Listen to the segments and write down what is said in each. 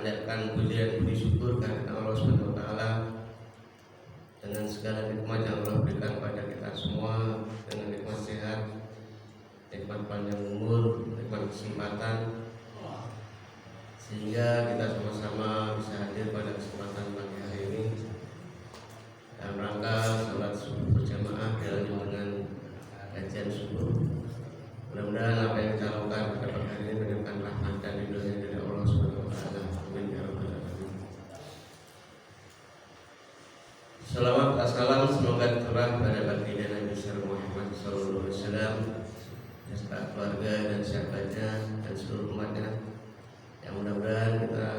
panjatkan puji dan puji syukur kepada Allah Subhanahu wa taala dengan segala nikmat yang Allah berikan pada kita semua, dengan nikmat sehat, nikmat panjang umur, nikmat kesempatan, sehingga kita sama-sama bisa hadir pada kesempatan pagi hari ini dalam rangka salat subuh berjamaah dengan kajian subuh. Mudah-mudahan apa yang kita lakukan pada pagi hari ini mendatangkan rahmat dan ridhonya dari Allah Subhanahu wa taala. Amin ya rabbal alamin. Salawat assalam semoga tercurah pada baginda Nabi Muhammad sallallahu alaihi wasallam, beserta keluarga dan sahabatnya dan seluruh umatnya, yang mudah-mudahan kita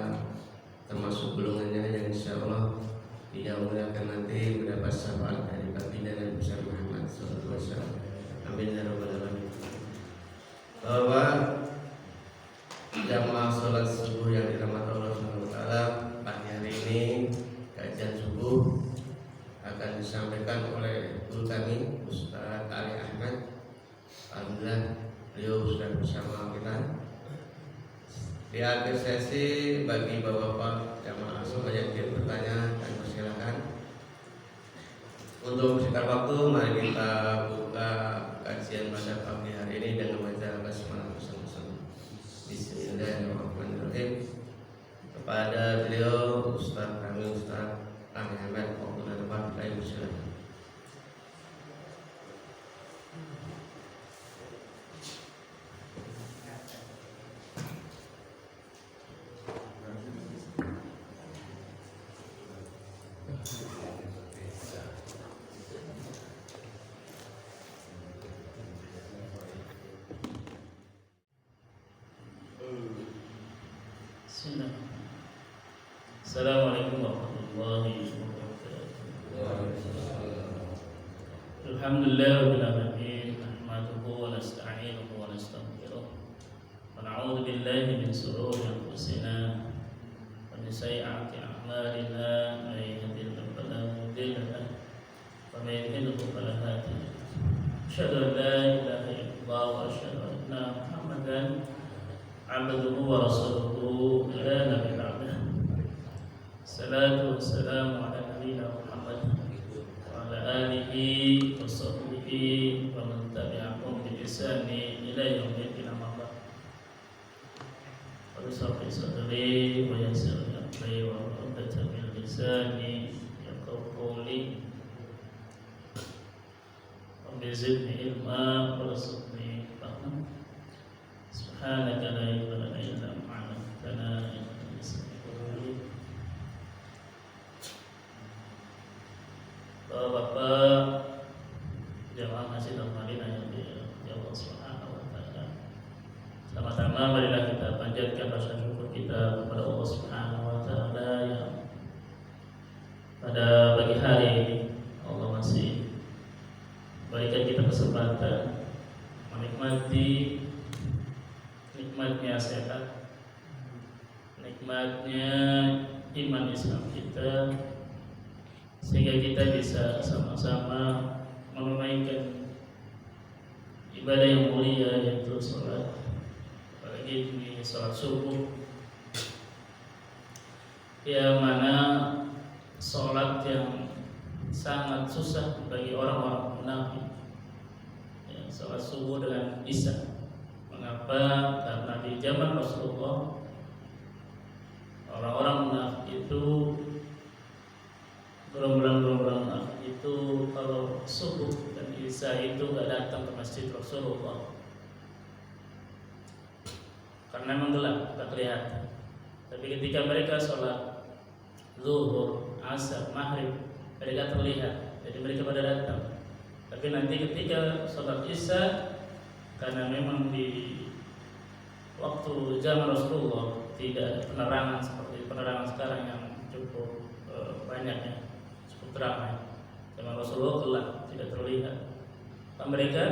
termasuk golongannya yang insyaallah dimuliakan nanti mendapat syafaat dari baginda Nabi Muhammad sallallahu alaihi wasallam. Amin ya rabbal alamin. Bahwa jamaah salat subuh yang dirahmati Allah Subhanahu wa taala, pagi hari ini kajian subuh akan disampaikan oleh guru kami Ustaz Ali Ahmad. Alhamdulillah beliau sudah bersama kita. Di akhir sesi bagi bapak-bapak jamaah semua yang ingin bertanya dan persilakan. Untuk sekitar waktu, mari kita buka kajian pada pagi hari ini dengan membaca basmalah bersama-sama. Bismillahirrahmanirrahim. Kepada beliau Ustaz kami Ustaz Ali Ahmad, mohon depan kita silakan. Assalamualaikum warahmatullahi wabarakatuh. Alhamdulillahirabbil alamin, nahmaduhu wa nasta'inuhu wa nastaghfiruh wa na'udzu billahi min shururi anfusina wa min sayyiati a'malina, may yahdihillahu fala mudilla lahu wa may yudlil fala hadiya lahu. Asyhadu an la ilaha illallah wa asyhadu anna Muhammadan 'abduhu wa rasuluhu la nabiyya ba'dahu. Salatu wassalamu ala nabiyyina Muhammad wa ala alihi wa sahbihi wa man tabi'ahum bi ihsani ila yaumil qiyamah. Wa sahbi sadri wa yassir amri wa uqdatan min lisani yafqahu qawli wa zidni ilma wa rzuqni fahma. Subhanaka la ilma lana illa ma 'allamtana innaka antas samiul 'alim. Bapak-bapak jamaah masjid Al-Madinah yang dirahmati Allah Subhanahu wa taala. Sama-sama marilah kita panjatkan rasa syukur kita kepada Allah Subhanahu wa taala yang pada pagi hari ini Allah masih berikan kita kesempatan menikmati nikmatnya sehat, nikmatnya iman Islam kita, sehingga kita bisa sama-sama menunaikan ibadah yang mulia, yaitu sholat, apalagi ini sholat subuh, yang mana sholat yang sangat susah bagi orang-orang munafik, ya, sholat subuh dengan isya. Mengapa? Karena di zaman Rasulullah orang-orang munafik itu, gerombolan-gerombolan munafik itu, kalau subuh dan isya itu gak datang ke masjid Rasulullah karena memang gelap, tak kelihatan. Tapi ketika mereka sholat zuhur, asar, maghrib, mereka terlihat, jadi mereka pada datang. Tapi nanti ketika sholat isya, karena memang di waktu zaman Rasulullah tidak ada penerangan seperti penerangan sekarang yang cukup banyak, ya, cukup ramai. Zaman Rasulullah gelap, tidak terlihat. Mereka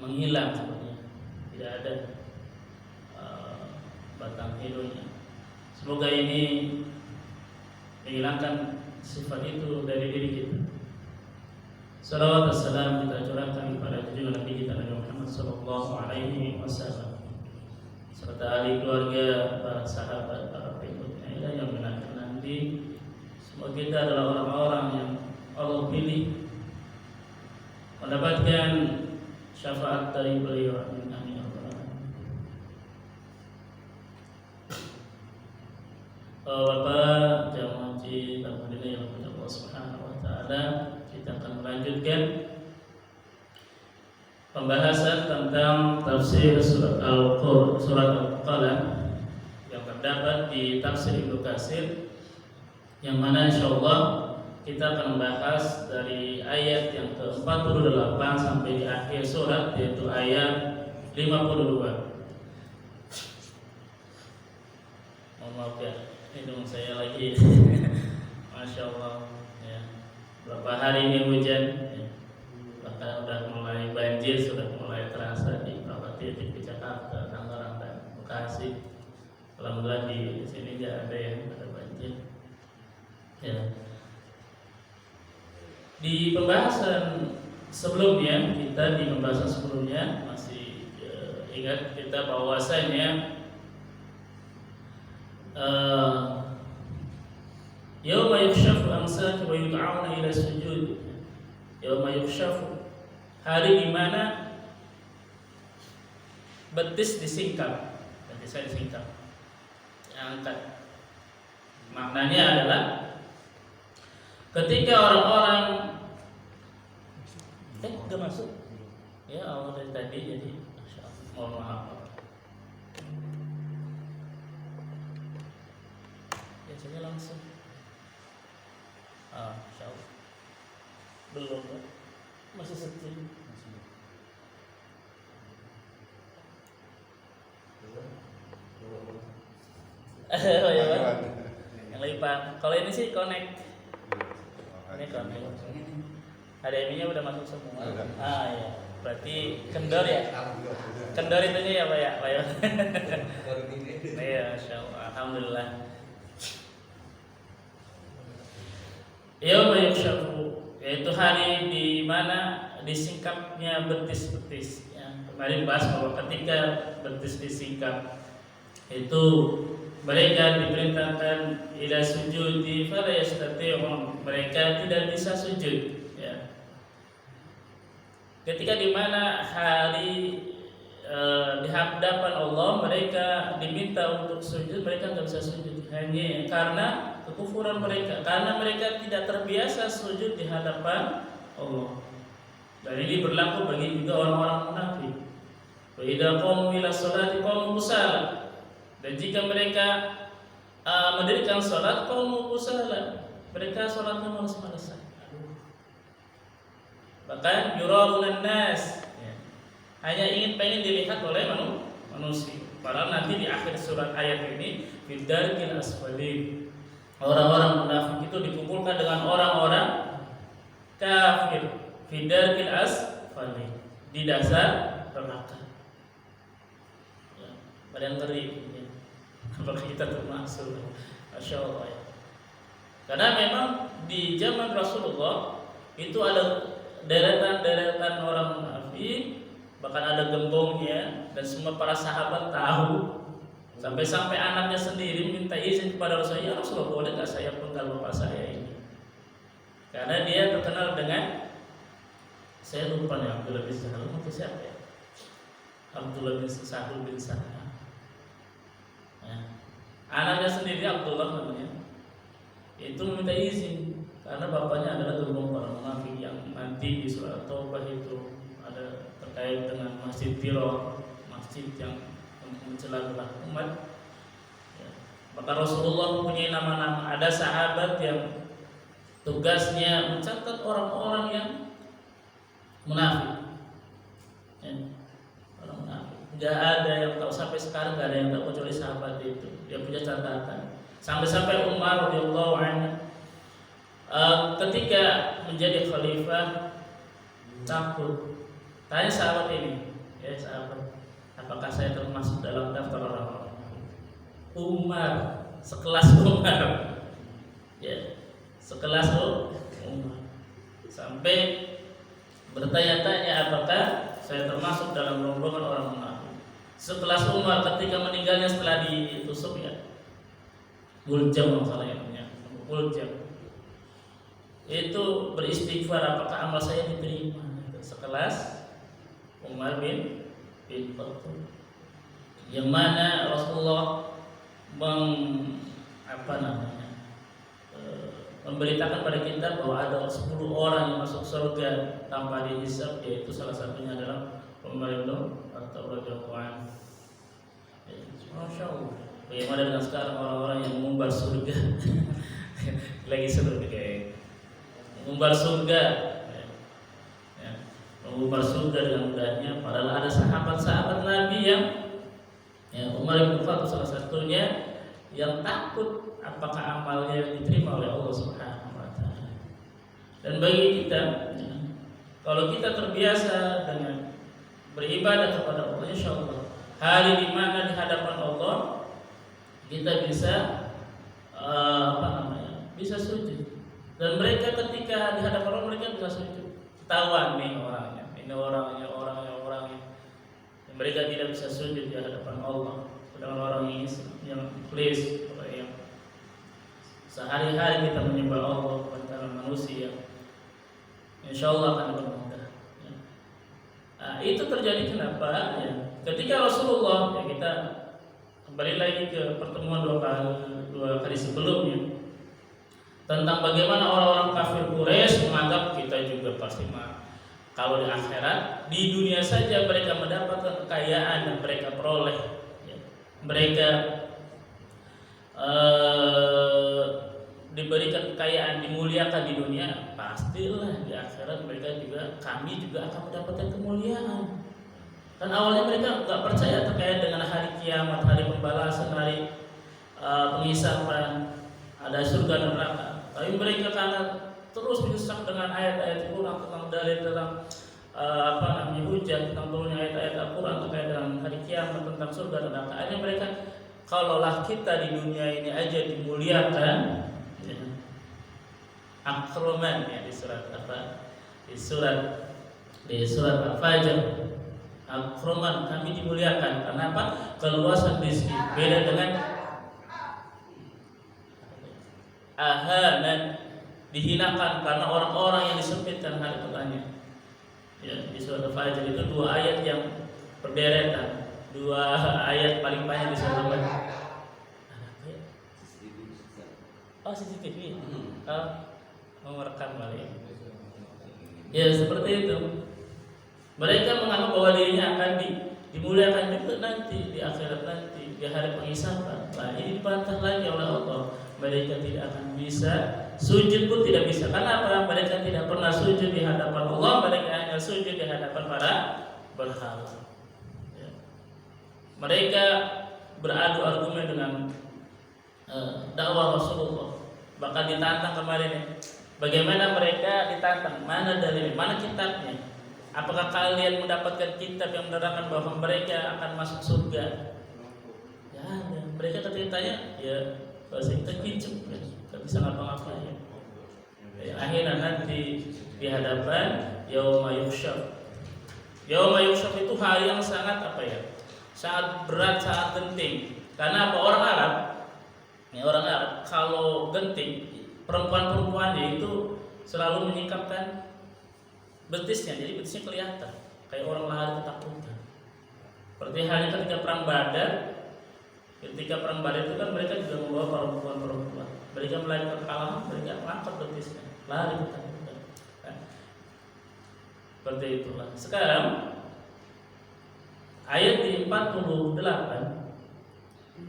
menghilang sepertinya, tidak ada batang hidungnya. Semoga ini menghilangkan sifat itu dari diri kita. Salawat wassalam kita curahkan kepada junjungan Nabi kita Nabi Muhammad sallallahu alaihi wasallam, serta ahli keluarga, para sahabat, Semoga kita adalah orang-orang yang Allah pilih mendapatkan syafaat dari beliau. Amin amin ya rabbal alamin. Bapak jamaah masjid alhamdulillah yang kepada Allah Subhanahu wa taala, kita akan melanjutkan pembahasan tentang tafsir surat Al-Qalam yang terdapat di tafsir Ibnu Katsir, yang mana insyaallah kita akan membahas dari ayat yang ke-48 sampai di akhir surat, yaitu ayat 52. Maaf ya, hidung saya lagi Masya Allah ya. Berapa hari ini hujan ya. Bahkan udah mulai banjir, sudah mulai terasa di beberapa titik di Jakarta, Tangerang dan Bekasi. Alhamdulillah di sini nggak ada yang ada banjir ya. Di pembahasan sebelumnya, masih ingat kita bahwasanya yauma yukshafu amsak wa yud'auna ila sujud. Yauma yukshafu, hari di mana betis disingkap, angkat. Maknanya adalah ketika orang-orang enggak masuk ya, awal dari tadi, jadi mohon maaf. Biasanya langsung insyaallah belum ya? Masih setia. Oh ya Pak, yang lipat. Kalau ini sih connect. Ini connect. HDMI-nya udah masuk semua. Ya. Berarti kendor ya? Kendor itunya ya Pak ya? Pak ya. Iya, insyaallah. Alhamdulillah. Yauma yukshafu, yaitu hari di mana disingkapnya betis-betis ya. Kemarin bahas bahwa ketika betis disingkap itu mereka diperintahkan ila sujudi fala yastati'un, mereka tidak bisa sujud ya. Ketika di mana hari di hadapan Allah mereka diminta untuk sujud, mereka tidak bisa sujud hanya karena kekufuran mereka, karena mereka tidak terbiasa sujud di hadapan Allah. Dan ini berlaku bagi juga orang-orang munafik. Wa idza qamu ila sholati qamu kusala. Dan jika mereka mendirikan salat qamu kusala, mereka salatnya malas-malasan. Bahkan yuraunan nas, ya, hanya pengen dilihat oleh manusia. Padahal nanti di akhir surat ayat ini fidarkil asfalin, orang-orang munafik itu dikumpulkan dengan orang-orang kafir fidarkil asfalin, di dasar neraka. Ya, badan ngeri ya. Apakah kita termasuk? Masya Allah ya. Karena memang di zaman Rasulullah itu ada deretan orang munafik, bahkan ada gembongnya, dan semua para sahabat tahu. Sampai anaknya sendiri minta izin kepada Rasulullah, ya Rasulullah, boleh nggak saya penggal bapak saya ini? Karena dia terkenal dengan, saya lupa nih, Abdullah bin Sahal atau siapa ya? Abdullah bin Sahal bin Sahal. Ya. Anaknya sendiri Abdullah namanya, itu meminta izin karena bapaknya adalah gembong para munafik yang nanti di surat Taubah itu ada terkait dengan masjid Tiror, masjid yang mencela umat. Ya. Maka Rasulullah mempunyai nama-nama. Ada sahabat yang tugasnya mencatat orang-orang yang munafik. Ya. Orang munafik. Gak ada yang tahu, sampai sekarang gak ada yang tahu kecuali sahabat itu. Dia punya catatan. Sampai Umar radhiyallahu anhu ketika menjadi khalifah takut. Tanya sahabat ini, ya sahabat, apakah saya termasuk dalam daftar orang-orang? Umar, sekelas Umar, ya, sekelas Umar, sampai bertanya-tanya apakah saya termasuk dalam rombongan orang munafik. Sekelas Umar ketika meninggalnya setelah ditusuk ya, Muljam masalahnya namanya, Muljam. itu beristighfar, apakah amal saya diterima? Sekelas Umar bin Khattab, yang mana Rasulullah memberitakan pada kita bahwa ada 10 orang yang masuk surga tanpa dihisab, yaitu salah satunya adalah Umar bin Khattab radhiyallahu anhu. Masya Allah. Bagaimana dengan sekarang orang-orang yang mengumbar surga? Lagi seru nih kayak mengumbar surga, ya. Mengumbar surga dengan mudahnya. Padahal ada sahabat-sahabat Nabi yang Umar bin Khattab salah satunya yang takut apakah amalnya diterima oleh Allah Subhanahu wa taala. Dan bagi kita, kalau kita terbiasa dengan beribadah kepada Allah, insyaallah hari di mana di hadapan Allah kita bisa bisa sujud. Dan mereka ketika di hadapan Allah mereka bisa sujud. Ketahuan nih orangnya, ini orangnya. Mereka tidak bisa sujud di hadapan Allah. Sedangkan orang yang ikhlas, yang sehari-hari kita menyembah Allah kepada manusia, insya Allah akan bermudah. Nah, itu terjadi kenapa? Ya, ketika Rasulullah, kita kembali lagi ke pertemuan dua kali sebelumnya tentang bagaimana orang-orang kafir Quraisy menganggap kita juga pasti kalau di akhirat, di dunia saja mereka mendapatkan kekayaan yang mereka peroleh, ya. Mereka diberikan kekayaan, dimuliakan di dunia, pastilah di akhirat kami juga akan mendapatkan kemuliaan. Dan awalnya mereka nggak percaya terkait dengan hari kiamat, hari pembalasan, hari pengisapan, ada surga dan neraka. Tapi mereka karena terus disesak dengan ayat-ayat Al-Quran tentang dalil dalam hujah tentang turunnya ayat-ayat Al-Quran terkait dengan hari kiamat, tentang surga dan neraka. Akhirnya mereka, kalaulah kita di dunia ini aja dimuliakan, ya, akroman, ya, di surat Al-Fajr, akroman, kami dimuliakan karena apa? Keluasan rezeki. Beda dengan ahanan, dihinakan karena orang-orang yang disempitkan hari pertanyaan. Ya, di surat Al-Fajr itu 2 ayat yang berderetan, 2 ayat paling banyak di surat Al-Fajr. Oh, CCTV. Mau merekam kali. Ya, seperti itu. Mereka menganggap bahwa dirinya akan dimuliakan juga nanti di akhirat, nanti di hari pengisapan. Nah, ini dibantah lagi oleh Allah. Mereka tidak akan bisa sujud pun tidak bisa. Karena apa? Mereka tidak pernah sujud di hadapan Allah. Mereka hanya sujud di hadapan para berhala. Ya. Mereka beradu argumen dengan dakwah Rasulullah. Bahkan ditantang kemarin ya. Bagaimana mereka ditantang? Mana dalilnya? Mana kitabnya? Apakah kalian mendapatkan kitab yang menerangkan bahwa mereka akan masuk surga? Ya, mereka ditanya, ya bahasa kita kicep, nggak bisa ngapa-ngapain. Ya, akhirnya nanti di hadapan yauma yuhsyar. Yauma yuhsyar itu hari yang sangat sangat berat, sangat genting. Karena apa? Orang Arab kalau genting, perempuan-perempuannya itu selalu menyingkapkan betisnya, jadi betisnya kelihatan kayak orang lari ketakutan. Seperti halnya ketika perang Badar. Ketika perang Badar itu kan mereka juga membawa perempuan-perempuan. Mereka melakukan kekalahan, mereka mengangkat betisnya, lari ketakutan. Seperti itulah. Sekarang ayat di 48,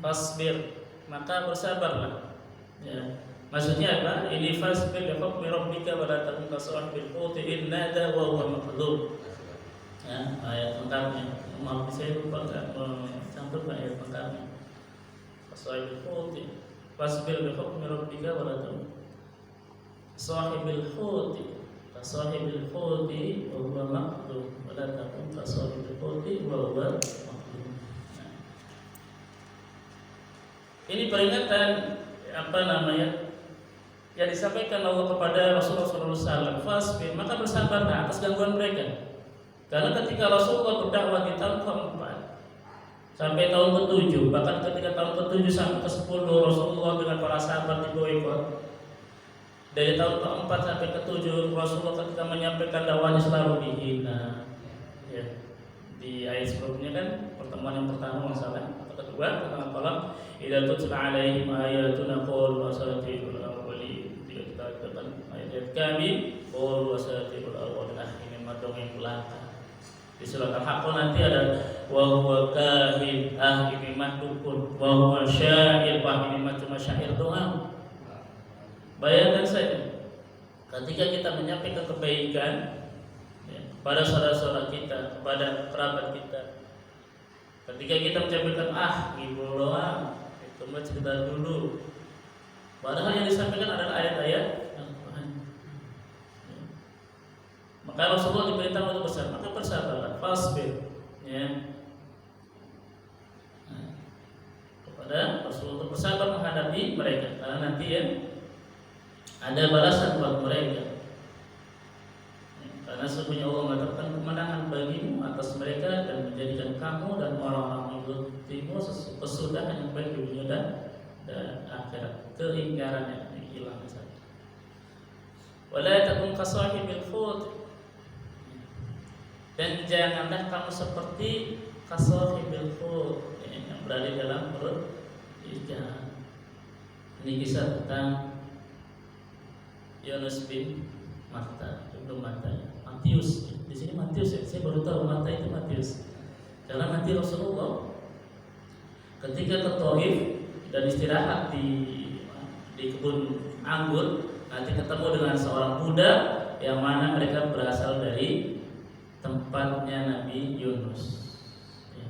fasbir, maka bersabarlah. Ya. Maksudnya apa? Ini fasbir li hukmi rabbika wa la takun ka sahibil huti in nada wa huwa maqlub. Ya, ayat lengkapnya. Maaf saya lupa enggak cantum ayat lengkapnya. Sahibil huti fasbir li hukmi rabbika wa la takun sahibil huti ka sahibil huti wa huwa maqlub wa la takun ka sahibil huti wa huwa maqlub. Ini peringatan yang disampaikan Allah kepada Rasulullah SAW. Fasbir, maka bersabarlah atas gangguan mereka. Karena ketika Rasulullah berdakwah di tahun ke-4 sampai tahun ke-7, bahkan ketika tahun ke-7 sampai ke-10 Rasulullah dengan para sahabat diboikot Dari tahun ke-4 sampai ke-7 Rasulullah ketika menyampaikan dakwahnya selalu dihina. Ya. Di ayat sebelumnya kan pertemuan yang pertama masalah atau kedua tentang kolom idza tutla alaihim ayatuna qalu asatirul awwalin. Kita katakan ayat kami qalu asatirul awwalin. Ini madong yang belakang. Di surat Al-Haqqah nanti ada wa huwa kahin ini mah dukun wa huwa syair ini mah cuma syair doang. Bayangkan saja ketika kita menyampaikan kebaikan kepada saudara-saudara kita, kepada kerabat kita. Ketika kita menyampaikan ngibul doang, itu mah cerita dulu. Padahal yang disampaikan adalah ayat-ayat Al-Quran. Maka Rasulullah diperintah untuk bersabar, maka bersabarlah, fasbir, ya. Kepada Rasulullah untuk bersabar menghadapi mereka, karena nanti ya ada balasan buat mereka. Karena sesungguhnya Allah mengatakan kemenangan bagimu atas mereka dan menjadikan kamu dan orang-orang mengikutimu kesudahan yang baik di dunia dan akhirat. Keingkarannya hilang saja. Wala takun kasahibil hut. Dan janganlah kamu seperti kasahibil hut yang berada dalam perut ikan. Ini kisah tentang Yunus bin Matta, Ibnu Matta. Matius, di sini Matius ya. Saya baru tahu Matta itu Matius. Karena nanti Rasulullah ketika ke Thaif dan istirahat di kebun anggur, nanti ketemu dengan seorang budak yang mana mereka berasal dari tempatnya Nabi Yunus. Ya.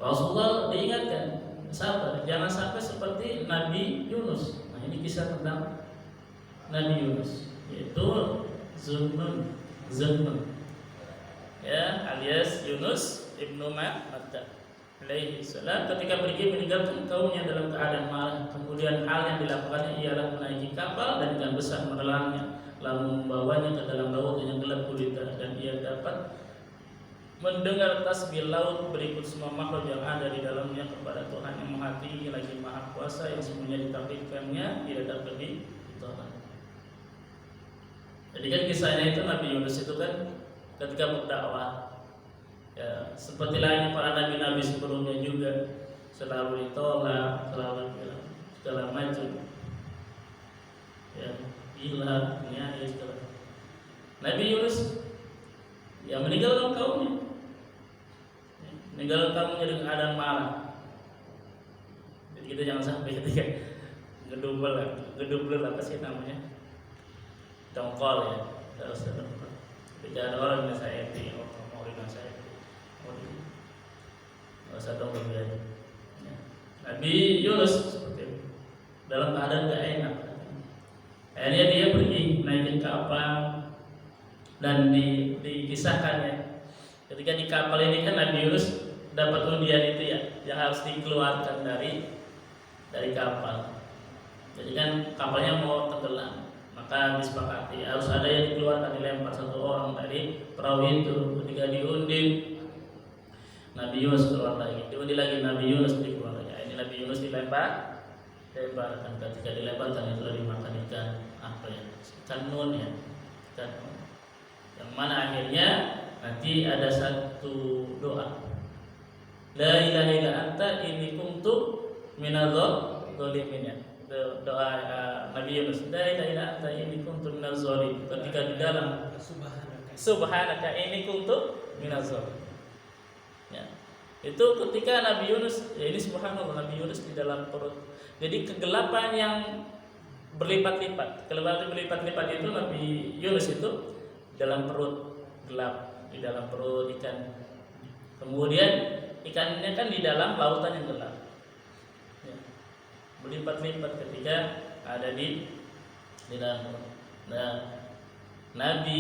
Rasulullah diingatkan, sabar, jangan sampai seperti Nabi Yunus. Nah, ini kisah tentang Nabi Yunus, yaitu Zunnun, ya, alias Yunus ibnu Matta alaihi salam ketika pergi meninggalkan kaumnya dalam keadaan marah. Kemudian hal yang dilakukannya ialah menaiki kapal dan ikan besar menelannya, lalu membawanya ke dalam laut yang gelap gulita, dan ia dapat mendengar tasbih laut berikut semua makhluk yang ada di dalamnya kepada Tuhan yang Maha Tinggi lagi Maha Kuasa, yang semuanya ditakdirkannya tidak dapat ditolak. Jadi kan kisahnya itu Nabi Yunus itu kan ketika berdakwah, ya, seperti lainnya para nabi-nabi sebelumnya juga selalu ditolak, selalu bilang segala macam, ya, gila, nyanyi segala. Nabi Yunus yang meninggalkan kaumnya, meninggalkan kaumnya dengan keadaan marah. Jadi kita jangan sampai ketika gedubel apa sih namanya? Dongkol ya, harus ada dongkol. Tidak ada orang yang saya itu, mau dengan saya, nggak usah dongkol biasa. Ya. Nabi Yunus seperti itu, dalam keadaan gak enak. Akhirnya dia pergi naikin kapal dan dikisahkan ya. Ketika di kapal ini kan Nabi Yunus dapat undian itu ya, yang harus dikeluarkan dari kapal. Jadi kan kapalnya mau tenggelam. Maka disepakati harus ada yang dikeluarkan, dilempar satu orang dari perahu itu. Ketika diundi, Nabi Yunus keluar lagi, diundi lagi Nabi Yunus keluar lagi. Ini Nabi Yunus dilemparkan. Ketika dilemparkan itu dimakan ikan apa ya? Ikan nun ya, ikan nun. Yang mana akhirnya nanti ada satu doa. La ilaha illa anta inni kuntu minadh dhalimin ya. Doa Nabi Yunus, la ilaha illa anta inni kuntu minaz zalimin. Ketika di dalam subhanaka inni kuntu minaz zalimin. Ya. Itu ketika Nabi Yunus, ya ini subhanallah, Nabi Yunus di dalam perut. Jadi kegelapan yang berlipat-lipat. Kegelapan berlipat-lipat itu Nabi Yunus itu dalam perut gelap, di dalam perut ikan. Kemudian ikannya kan di dalam lautan yang gelap. Berlipat-lipat ketika ada di dalam perut. Nah, Nabi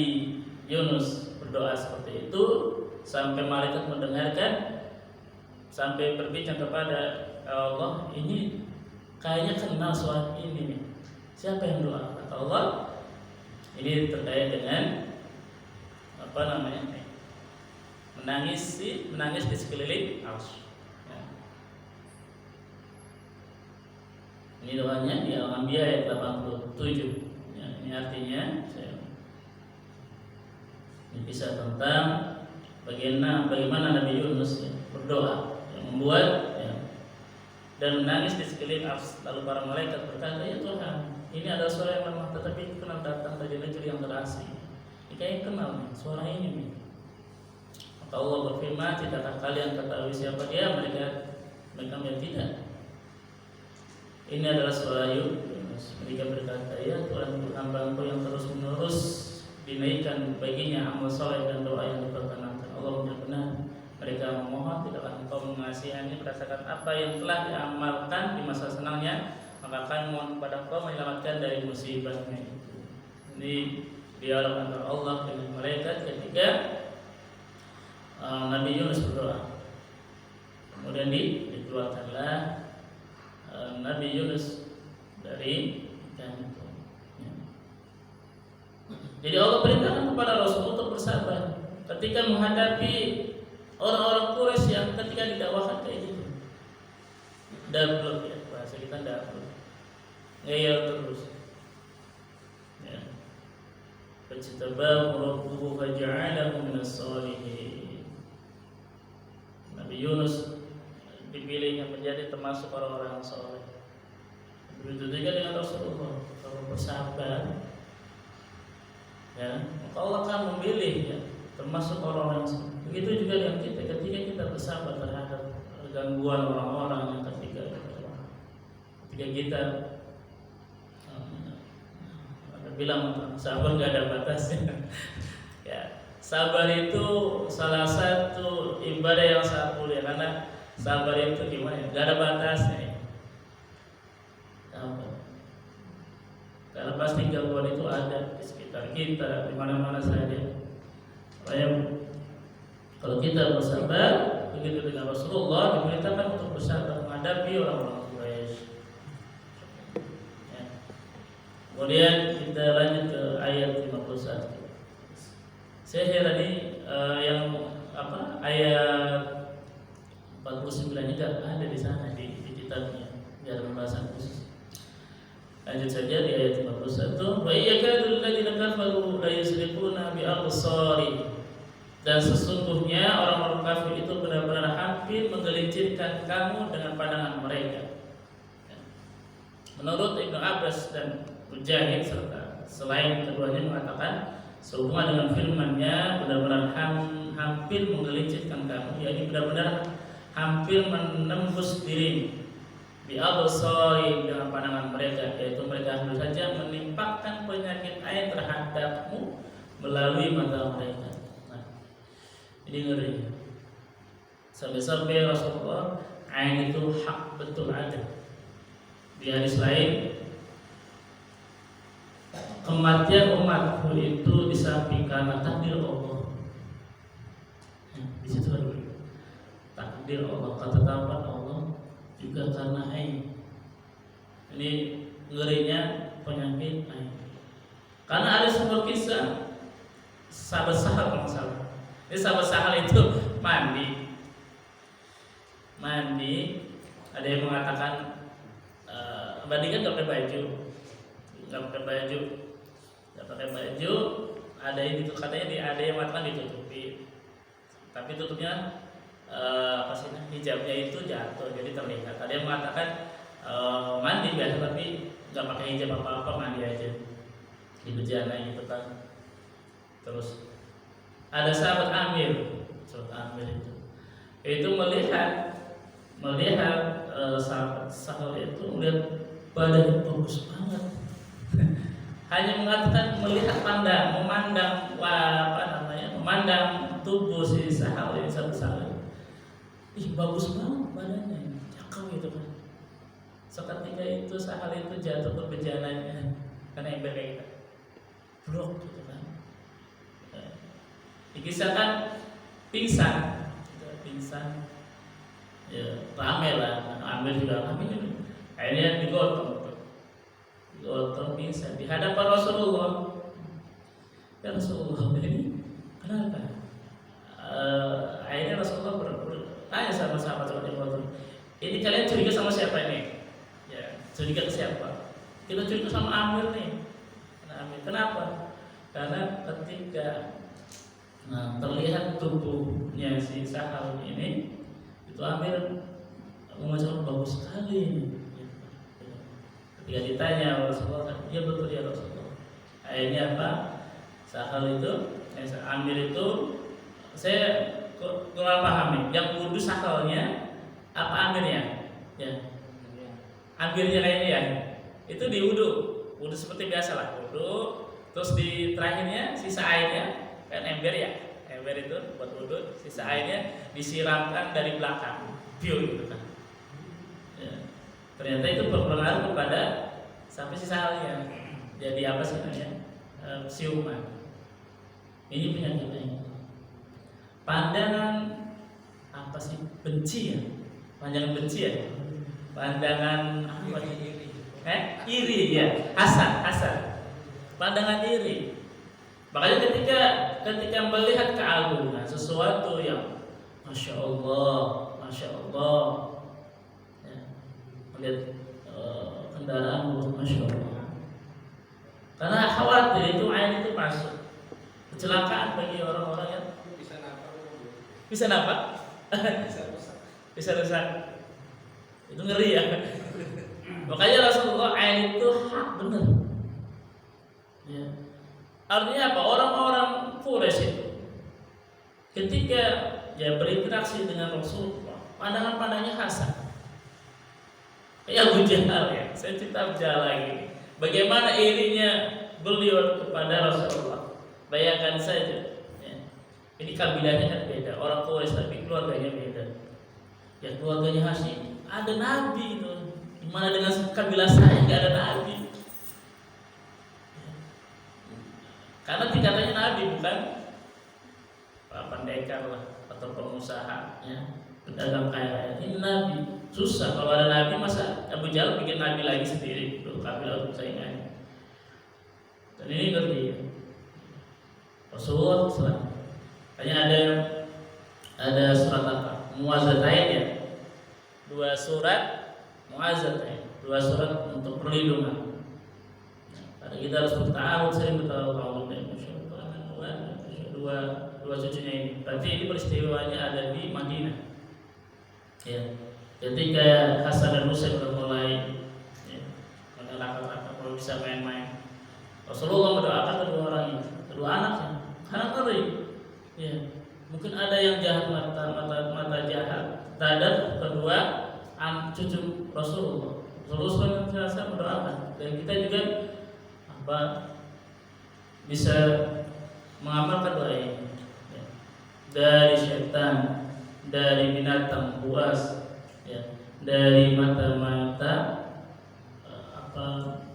Yunus berdoa seperti itu sampai malaikat mendengarkan, sampai berbicara kepada Allah, ini kayaknya kenal suara ini nih. Siapa yang doa? Kata Allah, ini terkait dengan apa namanya? Menangis di sekeliling Arsy. Ini doanya di Al-Anbiya ayat 87. Ini artinya ini kisah tentang bagaimana Nabi Yunus berdoa yang membuat dan menangis di sekeliling ars. Lalu para malaikat berkata, ya Tuhan, ini adalah suara yang lemah tetapi kenal datang dari negeri yang terasing. Ini kayak kenal nih, suara ini nih. Maka Allah berfirman, tidakkah kalian ketahui siapa dia? Mereka tidak. Ini adalah suara Yunus. Mereka berkata, ya Tuhan, hamba-Mu yang terus menerus dinaikkan baginya amal soleh dan doa yang diperkenankan. Allah benar-benar mereka memohon, tidaklah Engkau mengasihani berdasarkan apa yang telah diamalkan di masa senangnya, maka kami mohon kepada Engkau menyelamatkan dari musibahnya itu. Ini dialog antara Allah dengan malaikat ketika Nabi Yunus berdoa. Kemudian dikeluarkanlah Nabi Yunus dari ikan itu. Jadi Allah perintahkan kepada Rasul untuk bersabar ketika menghadapi orang-orang Quraisy yang ketika didakwakan kayak gitu. Double ya, bahasa kita double. Ngeyel terus. Ya. Fajtabahu rabbuhu faja'alahu minas shalihin. Nabi Yunus dipilihnya menjadi termasuk orang-orang yang saleh. Begitu juga dengan Rasulullah, kalau bersabar, ya, maka Allah akan memilih ya, termasuk orang-orang yang saleh. Begitu juga dengan kita, ketika kita bersabar terhadap gangguan orang-orang yang ketika kita bilang sabar nggak ada batasnya. Ya, sabar itu salah satu ibadah yang sangat mulia karena sabar itu gimana? Nggak ada batasnya. Karena pasti gangguan itu ada di sekitar kita, di mana-mana saja. Kalau kita bersabar, begitu dengan Rasulullah diperintahkan untuk bersabar menghadapi orang-orang Quraisy. Ya. Kemudian kita lanjut ke ayat 51. Saya heran ini ayat 49 juga ada di sana di kitabnya, di dalam pembahasan khusus. Lanjut saja di ayat 51. Wa yakadul ladzina kafaru la yusriquna bi absari. Dan sesungguhnya orang-orang kafir itu benar-benar hampir menggelincirkan kamu dengan pandangan mereka. Menurut Ibnu Abbas dan Mujahid serta selain keduanya mengatakan sehubungan dengan firman-Nya benar-benar hampir menggelincirkan kamu, yakni benar-benar hampir menembus dirimu. Bi absari dengan pandangan mereka, yaitu mereka harus saja menimpakan penyakit ain terhadapmu melalui mata mereka. Ini ngeri. Sampai-sampai Rasulullah ain itu hak betul ada. Di hadis lain, kematian umatku itu disamping karena takdir Allah. Di situ ada takdir Allah, ketetapan Allah juga karena ain. Ini ngerinya penyakit ain. Karena ada sebuah kisah sahabat Sahal kalau salah. Ini sahabat Sahal itu mandi. Ada yang mengatakan mandi kan nggak pakai baju. Ada yang itu katanya ada yang mengatakan ditutupi. Tapi tutupnya hijabnya itu jatuh jadi terlihat. Ada yang mengatakan mandi biasa tapi nggak pakai hijab apa-apa, mandi aja di bejana gitu kan. Terus ada sahabat Amir itu melihat sahabat Sahal itu melihat badan bagus banget. Hanya mengatakan memandang tubuh si Sahal ini sahabat. Ih, bagus banget badannya, cakep gitu kan. Seketika itu Sahal itu jatuh ke bejananya karena yang kayak gitu, blok gitu kan. Dikisahkan pingsan, ya rame lah, Amir juga rame. Akhirnya digotong pingsan di hadapan Rasulullah. Ya Rasulullah ini kenapa? Akhirnya Rasulullah bertanya sama sahabat ini kalian curiga sama siapa ini? Ya, curiga ke siapa? Kita curiga sama Amir nih. Amir. Kenapa? Karena ketika terlihat tubuhnya si Sahal ini, itu Amir mengucapkan bagus sekali ini. Ketika ditanya Rasulullah, iya betul ya Rasulullah. Akhirnya apa? Sahal itu, Amir itu, saya kurang paham nih. Yang wudhu Sahalnya apa Amirnya? Ya. Amirnya kayaknya ya. Itu di wudhu seperti biasa lah, wudhu. Terus di terakhirnya sisa airnya kan ember ya, ember itu buat wudhu. Sisa airnya disiramkan dari belakang, view gitu kan. Ya. Ternyata itu berpengaruh kepada sampai sisa airnya. Jadi apa sih namanya? Siuman. Ini penyakitnya. Pandangan apa sih? Benci ya? Pandangan benci ya? Pandangan apa sih? Iri ya, hasad. Pandangan iri. Makanya ketika melihat keagungan sesuatu yang masya Allah, ya, melihat kendaraan masya Allah. Karena khawatir itu air itu masuk, kecelakaan bagi orang-orang yang bisa napa? Bisa rusak. Itu ngeri ya. Makanya Rasulullah ain itu hak benar. Ya. Artinya apa? Orang-orang Quraisy itu ketika ya berinteraksi dengan Rasulullah, pandangan-pandangnya hasad. Kayak Abu Jahal ya. Saya cerita Abu Jahal lagi. Bagaimana irinya beliau kepada Rasulullah. Bayangkan saja. Ya. Ini kabilahnya kan beda. Orang Quraisy tapi keluarganya beda. Ya keluarganya Hashim ada Nabi itu. Gimana dengan kabilah saya nggak ada Nabi? Karena tingkatannya Nabi bukan pendekar lah atau pengusaha, ya, pedagang kaya. Ini Nabi. Susah kalau ada Nabi, masa Abu Jahal bikin Nabi lagi sendiri? Tuh kabilah untuk saingannya. Dan ini ngerti ya. Rasulullah SAW. Hanya ada surat apa? Muazzatain ya. 2 surat Muazzatain, 2 surat untuk perlindungan. Karena kita harus bertahun sering bertahun dua cucunya ini. Berarti ini peristiwanya ada di Madinah. Ya. Ketika Hasan dan Husain sudah mulai meneraka kalau bisa main-main, Rasulullah mendoakan kedua orang ini, kedua anaknya, karena ngeri. Ya. Mungkin ada yang jahat mata jahat terhadap kedua cucu Rasulullah. Rasulullah SAW mendoakan, dan kita juga bisa mengamalkan doa ini. Ya. Dari syaitan, dari binatang buas, ya, dari mata-mata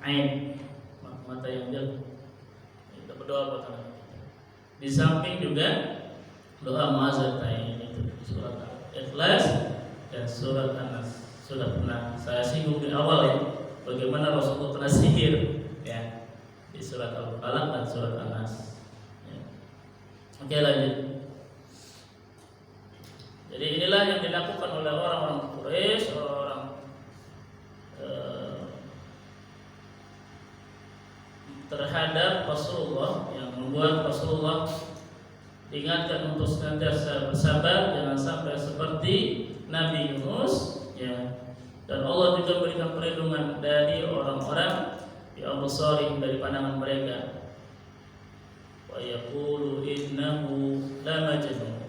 ain, mata yang jelek. Kita berdoa buat anak. Di samping juga doa Muazzatain itu surat Al-Ikhlas dan surat An-Nas. Sudah pernah saya singgung di awal ya, bagaimana Rasulullah kena sihir ya, di surat Al-Falaq dan surat An-Nas. Ya. Oke, lanjut. Jadi inilah yang dilakukan oleh orang-orang Quraisy, orang terhadap Rasulullah, yang membuat Rasulullah diingatkan untuk senantiasa bersabar, jangan sampai seperti Nabi Yunus, ya. Dan Allah juga berikan perlindungan dari orang-orang di absarihim, dari pandangan mereka. Wa yaqulu innahu lamajnun.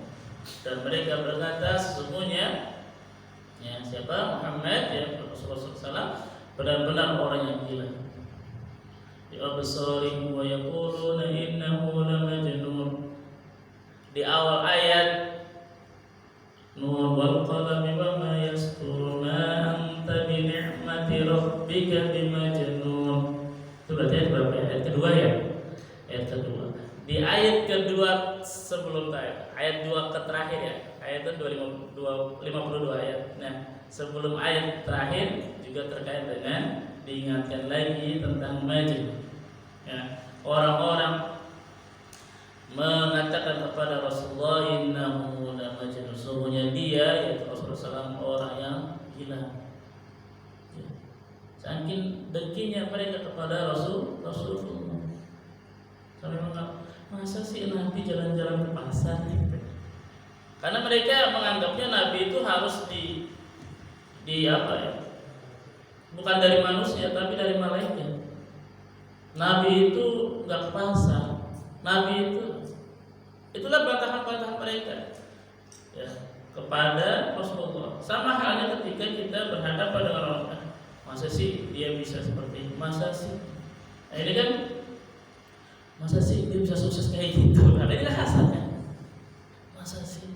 Dan mereka berkata sesungguhnya, ya, siapa? Muhammad, ya, Rasulullah SAW benar-benar orang yang gila. Di absarihim wa yaquluna innahu lamajnun. Di awal ayat Nun wal qalami wa ma yasturun anta bi ni'mati rabbika bimajnun. Itu berarti ayat berapa? Ayat kedua ya? Ayat kedua. Di ayat kedua sebelum ayat 2 ke terakhir ya. Ayat itu 52 ayat. Nah, sebelum ayat terakhir juga terkait dengan diingatkan lagi tentang majnun. Ya, orang-orang mengatakan kepada Rasulullah innahu la majnun, sesungguhnya dia, yaitu Rasulullah SAW, orang yang gila. Saking dengkinya mereka kepada Rasulullah. Sampai menganggap, masa sih Nabi jalan-jalan ke pasar gitu. Karena mereka menganggapnya Nabi itu harus di apa ya? Bukan dari manusia tapi dari malaikat. Nabi itu nggak ke pasar. Nabi itulah bantahan-bantahan mereka ya kepada Rasulullah. Sama halnya ketika kita berhadapan dengan orang, masa sih dia bisa seperti ini? Masa sih? Nah, ini kan masa sih dia bisa sukses kayak gitu? Nah, ini kan hasilnya. Masa sih?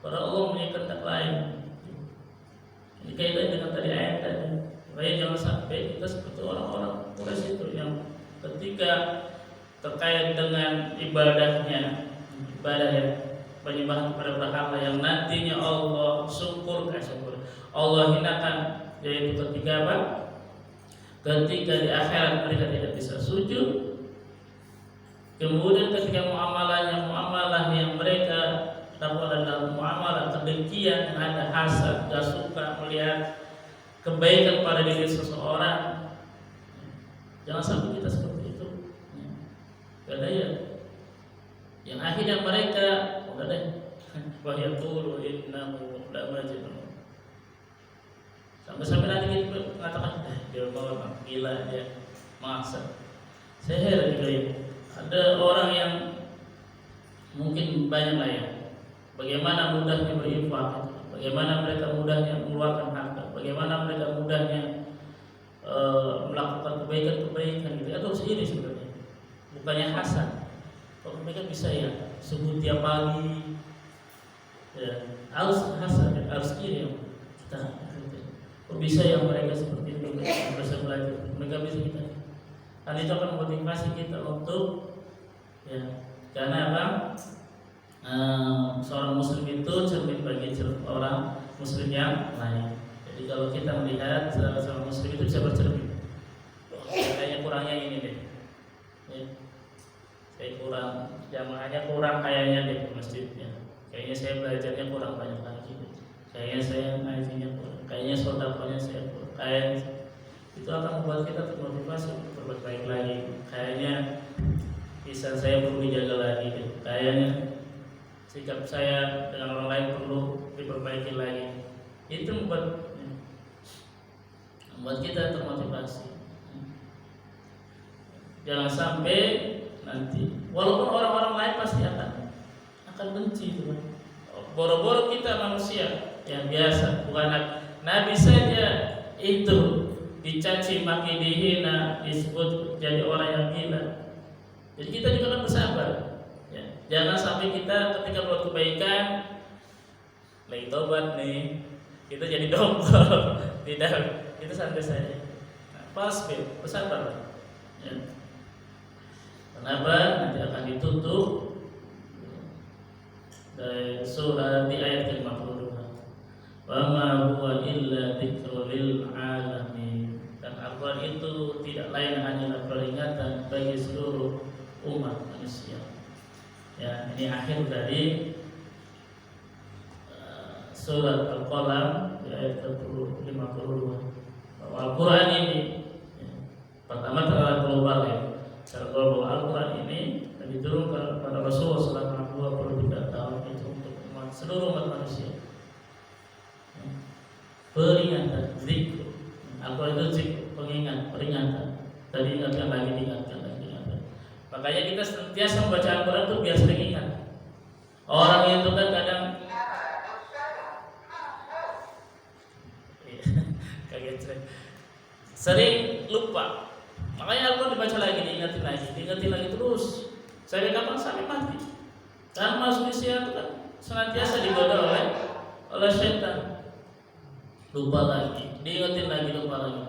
Para Allah punya kehendak lain. Ini kaitannya dengan tadi ayat tadi. Supaya jangan sampai kita seperti orang-orang Quraisy itu yang ketika terkait dengan ibadahnya, ibadah ya, penyembahan kepada berhala yang nantinya Allah Allah hinakan, yaitu ketika apa? Ketika di akhirat mereka tidak bisa sujud. Kemudian ketika muamalah yang mereka dapat dalam muamalah kedengkian, ada hasad, gak suka melihat kebaikan pada diri seseorang. Jangan sampai kita seperti itu. Karena ya, yang akhirnya mereka udah deh, wahyaqulu innahu lamajnun. Sampai nanti kita mengatakan, dia bawa gila dia, maksa. Saya heran juga ya, ada orang yang mungkin banyak lah ya, bagaimana mudahnya berinfak, bagaimana mereka mudahnya mengeluarkan harta, bagaimana mereka mudahnya melakukan kebaikan gitu. Atau ini sebenarnya bukannya hasad, kok mereka bisa ya subuh tiap pagi ya, harus hasad, harus iri ya. Kok bisa ya mereka seperti itu, bisa belajar, mereka bisa kita. Hal itu akan memotivasi kita untuk ya, karena apa? Seorang muslim itu cermin bagi orang muslim yang lain. Jadi kalau kita melihat seorang muslim itu bisa bercermin. Kayaknya kurangnya ini deh. Ya. Saya kurang, jamaahnya kurang kayaknya deh di masjidnya. Kayaknya saya belajarnya kurang banyak lagi. Kayaknya saya ngajinya kurang. Kayaknya sodakonya saya kurang. Kayaknya itu akan membuat kita termotivasi untuk berbuat baik lagi. Kayaknya bisa saya perlu dijaga lagi deh. Kayaknya sikap saya dengan orang lain perlu diperbaiki lagi. Itu membuat kita termotivasi. Jangan sampai nanti, walaupun orang-orang lain pasti akan benci itu. Boro-boro kita manusia yang biasa, bukan Nabi saja itu dicaci maki, dihina, disebut jadi orang yang gila. Jadi kita juga akan bersabar. Ya, jangan sampai kita ketika buat kebaikan lagi tobat nih, kita jadi dombol. Tidak, kita santai saja. Nah, bersabar. Ya. Kenapa? Nanti akan ditutup dari surah di ayat 52. Wa ma huwa illa dzikrul lil alamin. Dan Al-Quran itu tidak lain hanyalah peringatan bagi seluruh umat manusia. Ya, ini akhir dari surat Al-Qalam ayat 52. Bahwa Al-Quran ini pertama terhadap global ya. Secara global Al-Quran ini diturunkan kepada Rasulullah selama 23 tahun itu untuk seluruh umat manusia. Peringatan, zikr. Al-Quran itu zikr, pengingat, peringatan. Tadi ingatkan lagi, diingatkan lagi. Makanya kita sentiasa membaca Al-Quran itu biar sering ingat. Orang itu kan kadang kaget sering lupa. Makanya Al-Quran dibaca lagi, diingatin lagi terus. Sampai kapan? Sampai mati. Karena manusia itu kan senantiasa digoda oleh setan. Lupa lagi, diingatin lagi, lupa lagi.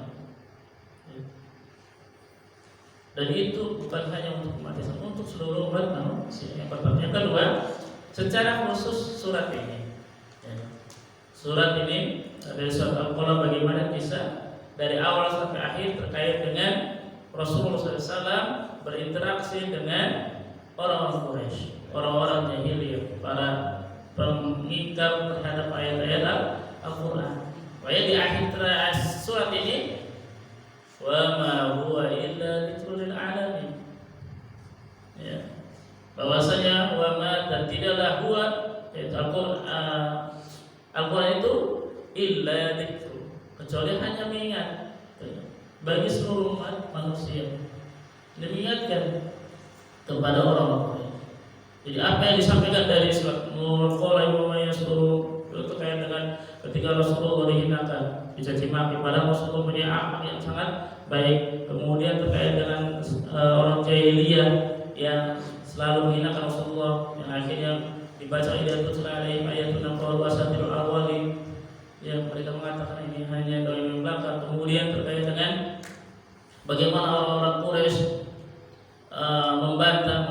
Dan itu bukan hanya untuk umat Islam, untuk seluruh umat manusia. Yang pertama, yang kedua, secara khusus surat ini. Surat ini dari surat Al-Qalam bagaimana kisah dari awal sampai akhir terkait dengan Rasulullah SAW berinteraksi dengan orang-orang Quraisy, orang-orang jahiliyah, para pengingkar terhadap ayat-ayat Al-Quran. Makanya di akhir surat ini, wa ma huwa illa dzikrul lil alamin. bahwasanya wa ma dan tidaklah huwa yaitu Al-Quran itu illa dzikr, kecuali hanya mengingat bagi seluruh umat manusia, mengingatkan kepada orang-orang. Jadi apa yang disampaikan dari surat Nur, qala wa yasuru, itu terkait dengan ketika Rasulullah dihinakan, dicaci maki, padahal Rasulullah punya akhlak yang sangat baik. Kemudian terkait dengan orang jahiliyah yang selalu menghinakan Rasulullah, yang akhirnya dibaca idza tutla alaihim ayatuna qalu asatirul awwalin, yang mereka mengatakan ini hanya dongeng belaka. Kemudian terkait dengan bagaimana orang-orang Quraisy membantah,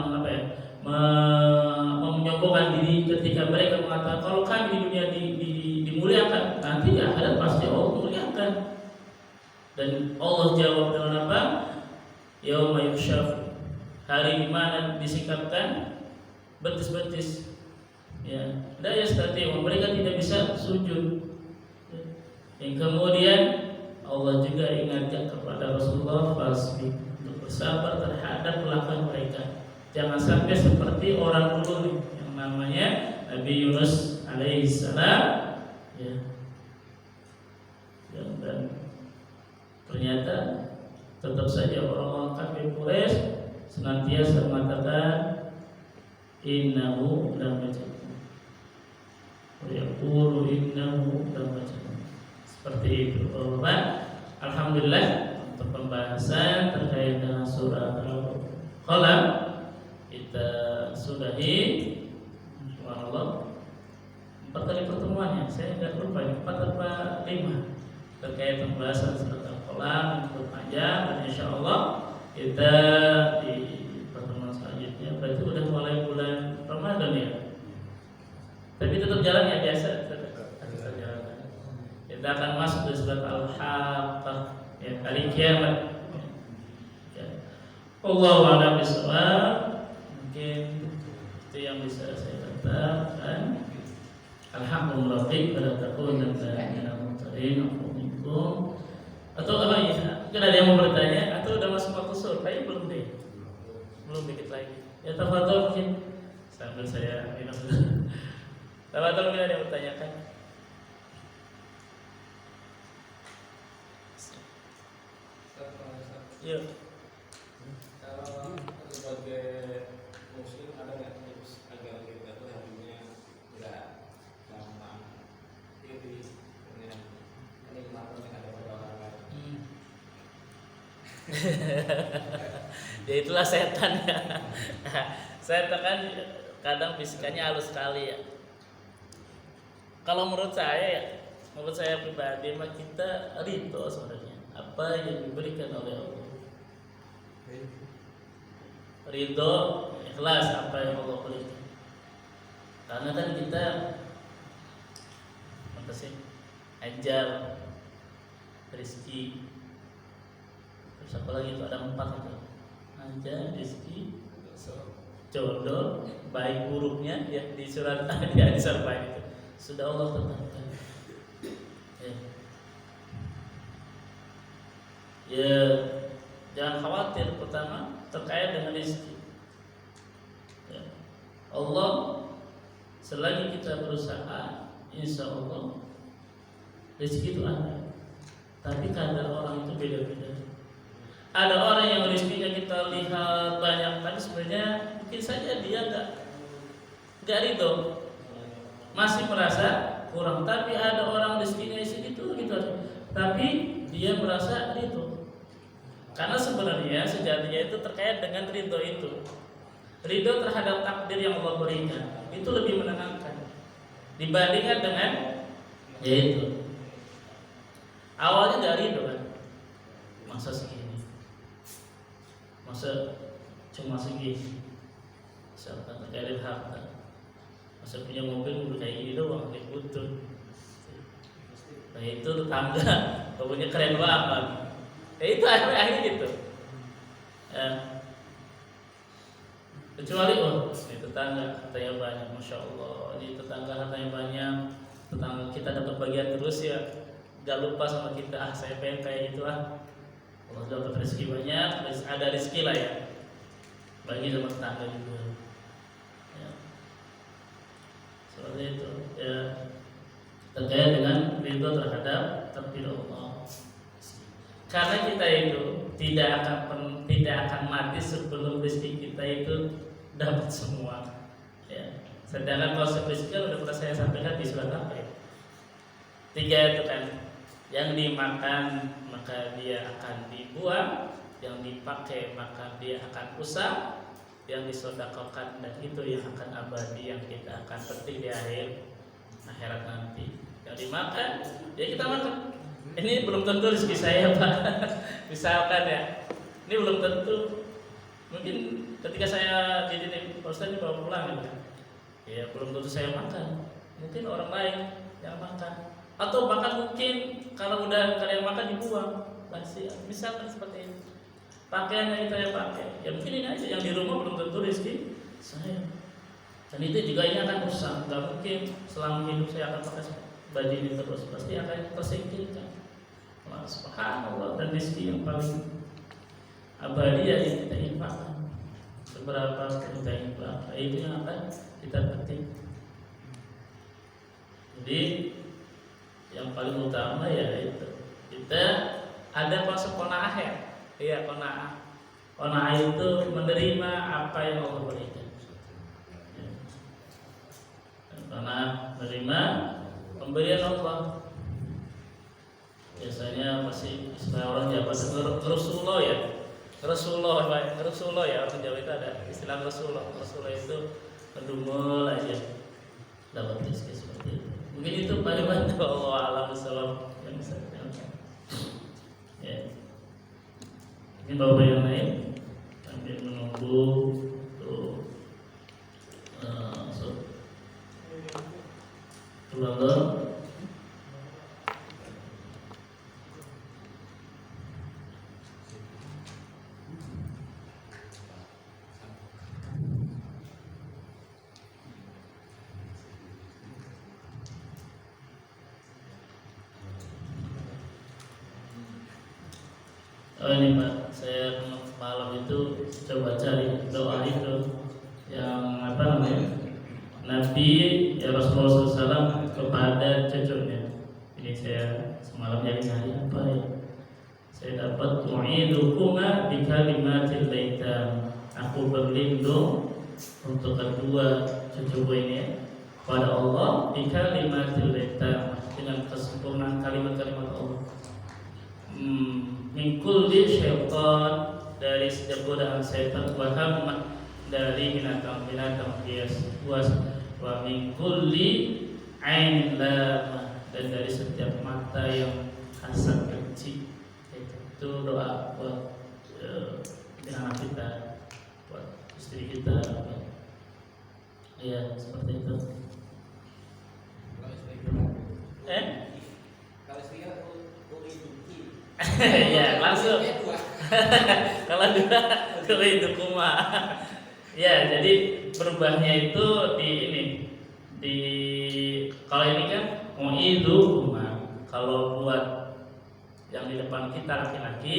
menyombongkan diri ketika mereka mengatakan kalau kami di dunia dimuliakan, nanti di akhirat pasti Allah muliakan. Dan Allah jawab dengan apa? Yauma yukshafu, hari di mana disikapkan betis-betis, ya, la yastati'un, mereka tidak bisa sujud. Yang kemudian Allah juga ingatkan kepada Rasulullah, fasbir, untuk bersabar terhadap perlakuan mereka. Jangan sampai seperti orang dulu nih, yang namanya Nabi Yunus alaihissalam, ya. Dan ternyata tetap saja orang-orang kafir Quraisy senantiasa mengatakan innahu la majnun, wa yaqulu innahu la majnun. Seperti itu. Alhamdulillah, untuk pembahasan terkait dengan surah Al-Qalam kita sudahi. Subhanallah, 4 kali pertemuannya, saya nggak lupa 4 apa 5 terkait pembahasan surat Al-Qalam yang cukup panjang, dan insyaallah kita di pertemuan selanjutnya, berarti udah mulai bulan Ramadan ya, tapi tetap jalan ya biasa, tetap jalan. Kita akan masuk ke surat Al-Haqqah, ya, hari kiamat. Ya. Allahu a'lam bishawab. Mungkin itu yang bisa saya katakan. Alhamdulillah, pada takun dan minal mutarin minkum. Atau apa ya? Mungkin ada yang mau bertanya atau udah masuk waktu zuhur? Kayaknya belum deh. Belum, dikit lagi. Ya tafadhol, mungkin sambil saya minum dulu. Tafadhol, mungkin ada yang bertanyakan. Yuk. Kalau sebagai muslim ada nggak tips agar kita tuh hatinya nggak gampang iri dengan kenikmatan yang ada pada orang lain? Ya itulah setan ya. Setan kan kadang bisikannya halus sekali ya. Kalau menurut saya pribadi, mah kita ridho sebenarnya apa yang diberikan oleh Allah. Ridho, ikhlas apa yang Allah berikan. Karena kan kita apa sih? Ajal, rezeki, terus apa lagi itu, ada 4 itu. Ajal, rezeki, jodoh, baik buruknya ya, di surat di hadis arba'in itu sudah Allah tetapkan. Ya, jangan khawatir. Pertama terkait dengan rezeki, ya. Allah selagi kita berusaha, insya Allah rezeki itu ada. Tapi kadar orang itu beda-beda. Ada orang yang rezekinya kita lihat banyak, tapi sebenarnya mungkin saja dia nggak ridho, masih merasa kurang. Tapi ada orang rezekinya segitu gitu, tapi dia merasa ridho. Karena sebenarnya sejatinya itu terkait dengan ridho itu. Ridho terhadap takdir yang Allah berikan itu lebih menenangkan dibandingkan dengan yaitu awalnya nggak ridho kan, masa segini, masa cuma segini, misalkan terkait harta, masa punya mobil kayak gini doang, kayak butuh. Nah itu tetangga, punya keren banget. Ya itu akhirnya gitu. Ya. Kecuali ini tetangga hartanya banyak, masya Allah. Ini tetangga hartanya banyak, tetangga kita dapat bagian terus ya. Gak lupa sama kita, saya pengen kayak gitu Allah dapat rezeki banyak, ada rezeki lah ya. Bagi sama tetangga juga. seperti itu ya, terkait dengan ridho terhadap takdir Allah. Karena kita itu tidak akan mati sebelum rezeki kita itu dapat semua. Ya. Sedangkan konsep rezeki kan udah pernah saya sampaikan di surat apa ya? 3 itu kan, yang dimakan maka dia akan dibuang, yang dipakai maka dia akan usang, yang disedekahkan dan itu yang akan abadi, yang kita akan petik di akhirat nanti. Yang dimakan, ya kita makan. Ini belum tentu rezeki saya Pak. Misalkan ya, ini belum tentu. Mungkin ketika saya jadi Pak Ustaz bawa pulang gitu. Ya belum tentu saya makan. Mungkin orang lain yang makan. Atau bahkan mungkin kalau udah kalian makan dibuang, basi. Misalkan seperti itu. Pakaian yang saya pakai, ya mungkin ini aja yang di rumah belum tentu rezeki saya. Dan itu juga ini akan rusak. Gak mungkin selama hidup saya akan pakai baju ini terus, pasti akan tersingkirkan. Subhanallah, dan rezeki yang paling abadi ya yang kita infakkan. Seberapa kita infak, itu yang akan kita petik. Jadi yang paling utama ya itu kita ada konsep qanaah ya. Iya, qanaah. Qanaah itu menerima apa yang Allah berikan. Qanaah menerima pemberian Allah. Biasanya masih istilah orang Jawa Rasulullah ya. Rasulullah ya, orang Jawa itu ada istilah Rasulullah. Rasulullah itu pendumel aja dapat rezeki seperti itu. Mungkin itu paling bantu Allah alam salam yang bisa kita. Ya. Mungkin bapak yang lain sambil menunggu tuh pulang. Oh ini Pak, saya malam itu coba cari doa itu yang apa namanya Nabi ya Rasulullah SAW kepada cucunya. Ini saya semalam nyari apa ya? Saya dapat mu'idukuma bi kalimatil laitam. Aku berlindung untuk kedua cucuku ini pada Allah bi kalimatil laitam, dengan kesempurnaan kalimat-kalimat Allah. Min kulli syaitan, dari setiap godaan setan, wa hamma, dari binatang-binatang buas, wa min kulli ain lamah, dan dari setiap mata yang hasad benci. Itu doa buat anak kita, buat istri kita. Ya seperti itu. Kalau istri ya langsung. Kalau dua itu kuma. Ya jadi berubahnya itu di kalau ini kan mau itu kuma. Kalau buat yang di depan kita laki-laki,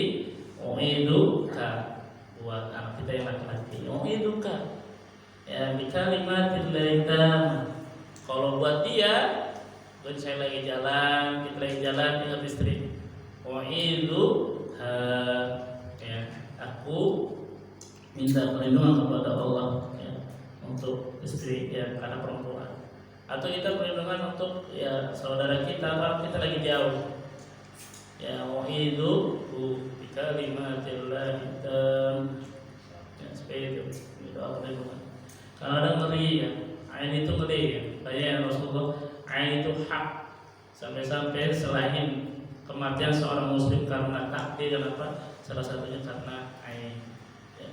mau itu ka. Buat anak kita yang laki-laki, mau itu ka. Ya di kalimatil laitam. Kalau buat dia, buat saya lagi jalan, kita lagi jalan dengan istri. Wa'idu ya, aku minta perlindungan kepada Allah ya, untuk istri ya, anak perempuan. Atau kita perlindungan untuk ya saudara kita kalau kita lagi jauh. Ya wa'idu bi kalimatillah ya, seperti itu. Doa perlindungan. Kalau ada ngeri ya, ain itu ngeri ya. Kayak Rasulullah, ain itu hak. Sampai-sampai selain kematian seorang muslim karena takdir dan apa, salah satunya karena ain. Ya.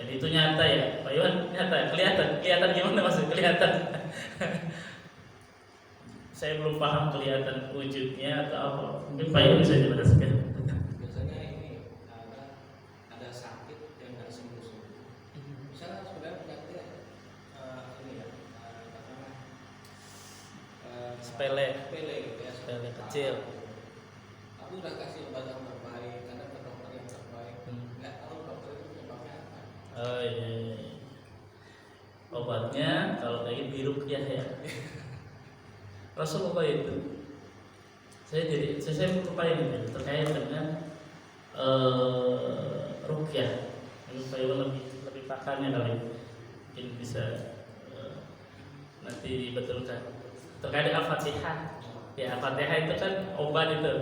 Dan itu nyata ya, Pak Iwan, nyata, kelihatan gimana maksud kelihatan? Saya belum paham kelihatan wujudnya atau apa. Mungkin Pak Iwan bisa jelaskan. Biasanya ini ada sakit yang nggak sembuh-sembuh. Misalnya sebenarnya penyakitnya ini ya, Sepele gitu ya, sepele kecil. Aku udah kasih obat yang terbaik, kadang ke dokter yang terbaik, nggak tahu dokter itu penyebabnya apa. Oh iya. Obatnya kalau kayak apalagi biruqyah ya. Rasulullah itu saya lupa ini terkait dengan ruqyah. Saya lebih pakarnya kali, mungkin bisa nanti dibetulkan terkait Al-Fatihah. Ya, Al-Fatihah itu kan obat itu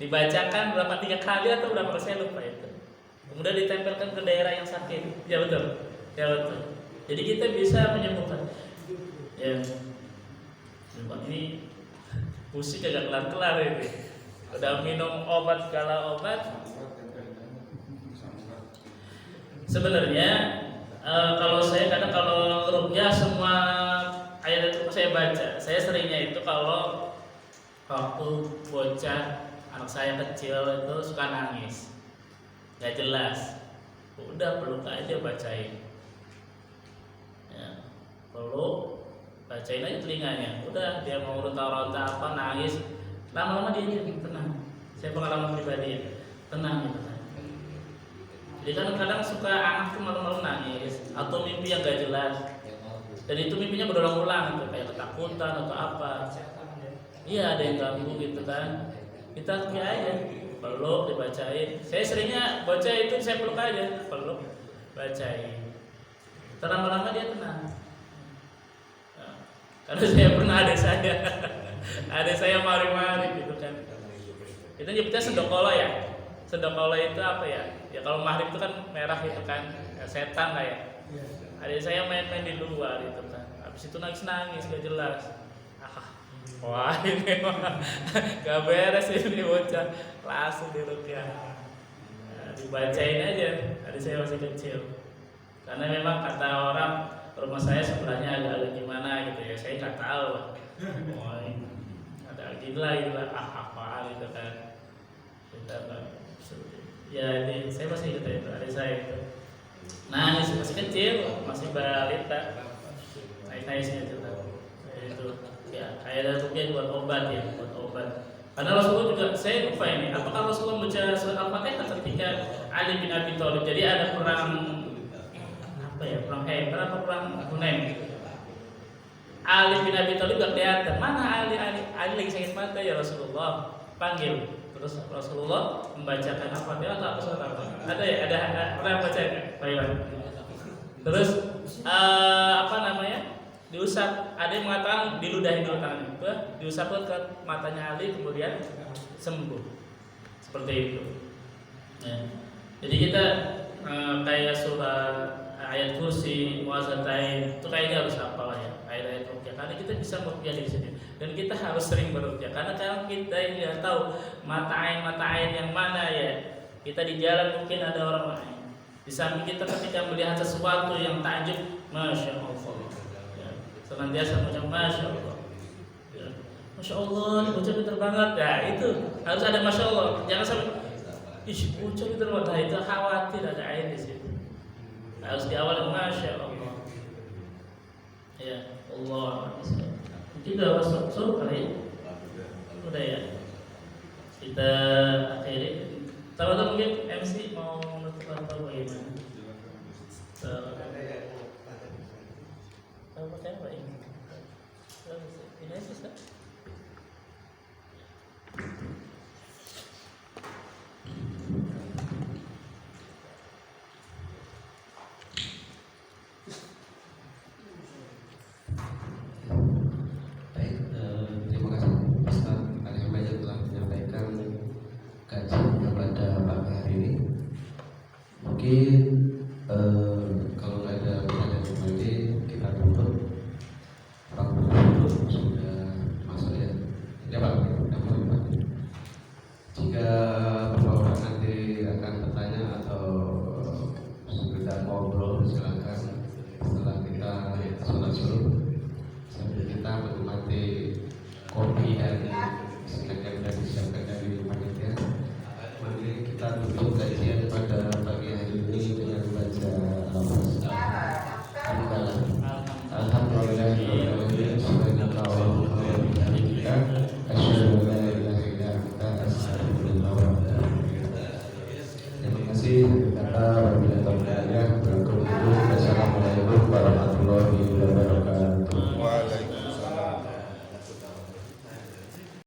dibacakan berapa 3 kali atau berapa, saya lupa itu. Kemudian ditempelkan ke daerah yang sakit. Ya betul. Jadi kita bisa menyembuhkan. Ya, ini pusing agak kelar-kelar ini. Udah minum obat segala obat. Sebenarnya kalau saya kadang kalau ruqyah semua ayat itu saya baca. Saya seringnya itu kalau waktu bocah anak saya kecil itu suka nangis, nggak jelas, udah peluk aja bacain. Ya, peluk, bacain aja telinganya. Udah dia mau ronta-ronta apa nangis, lama-lama dia jadi tenang. Saya pengalaman pribadi ya, tenang gitu kan. Jadi kadang-kadang suka anak tuh malam-malam nangis atau mimpi yang gak jelas, dan itu mimpinya berulang-ulang gitu, kayak ketakutan atau apa. Iya, ada yang ganggu gitu kan. Kita kayak aja, peluk, dibacain. Saya seringnya baca itu saya peluk aja, peluk, bacain. Lama-lama dia tenang. Nah, karena saya pernah ada saya mari-mari gitu kan. Itu nyebutnya sendokolo ya. Sendokolo itu apa ya? Ya kalau maghrib itu kan merah itu kan, ya, setan lah ya. Ada saya main-main di luar itu kan. Habis itu nangis-nangis gak jelas. Wah ini mah gak beres ini bocah, langsung diruqyah. Nah, dibacain aja. Tadi saya masih kecil. Karena memang kata orang rumah saya sebelahnya agak gimana gitu ya. Saya nggak tahu. Wah, ada gila apa gitu kan. Kita kan. Ya ini saya masih ingat itu, adik saya itu. Nangis masih kecil, masih balita. Nangis-nangisnya itu. Itu. Ya, kayak ruqyah buat obat ya, buat obat. Karena Rasulullah juga, saya lupa ini, apakah Rasulullah membaca surat Al-Fatihah ketika Ali bin Abi Thalib? Jadi ada perang apa ya, perang Khaybar atau perang Hunain. Ali bin Abi Thalib gak kelihatan. Mana Ali lagi sakit mata ya Rasulullah. Panggil. Terus Rasulullah membacakan Al-Fatihah atau apa surat apa? Ada ya, ada pernah baca ya? Terus apa namanya? Diusap, ada yang mengatakan diludahin dulu tangan itu, diusapkan ke matanya Ali kemudian sembuh, seperti itu. Ya. Jadi kita kayak surat ayat kursi, muazzatain itu kayaknya harus hafal ya, ayat-ayat ruqyah, karena kita bisa meruqyah di sini dan kita harus sering beruqyah. Karena kalau kita ini nggak tahu mata ain yang mana ya, kita di jalan mungkin ada orang lain, di samping kita ketika melihat sesuatu yang takjub, masya Allah. Senantiasa mengucap Masya Allah ya. Masya Allah, ini bocah pintar banget. Ya itu, harus ada Masya Allah. Jangan sampai ih, bocah pintar banget. Nah itu khawatir ada air di situ. Harus diawali Masya Allah. Ya Allah. Mungkin udah masuk kali ya? Udah ya. Kita akhiri. Tahu mungkin MC mau menutup atau bagaimana? Tahu pakai apa ini? Ini aja sih. Terima kasih Ustaz Ali Hamid telah menyampaikan kajian kepada pagi hari ini. Mungkin kalau nggak ada pertanyaan kembali kita tutup. Pak sudah masuk ya. Ya Pak, jika Bapak nanti akan bertanya atau sekedar ngobrol silakan setelah kita sholat subuh sambil kita menikmati kopi dan snack yang sudah disiapkan dari panitia. Mari kita tutup kajian pada pagi hari ini dengan baca Alhamdulillah, subhanallah wa bihamdika, asyhadu an la ilaha illa anta, astaghfirullah wa atubu ilaik. Terima kasih.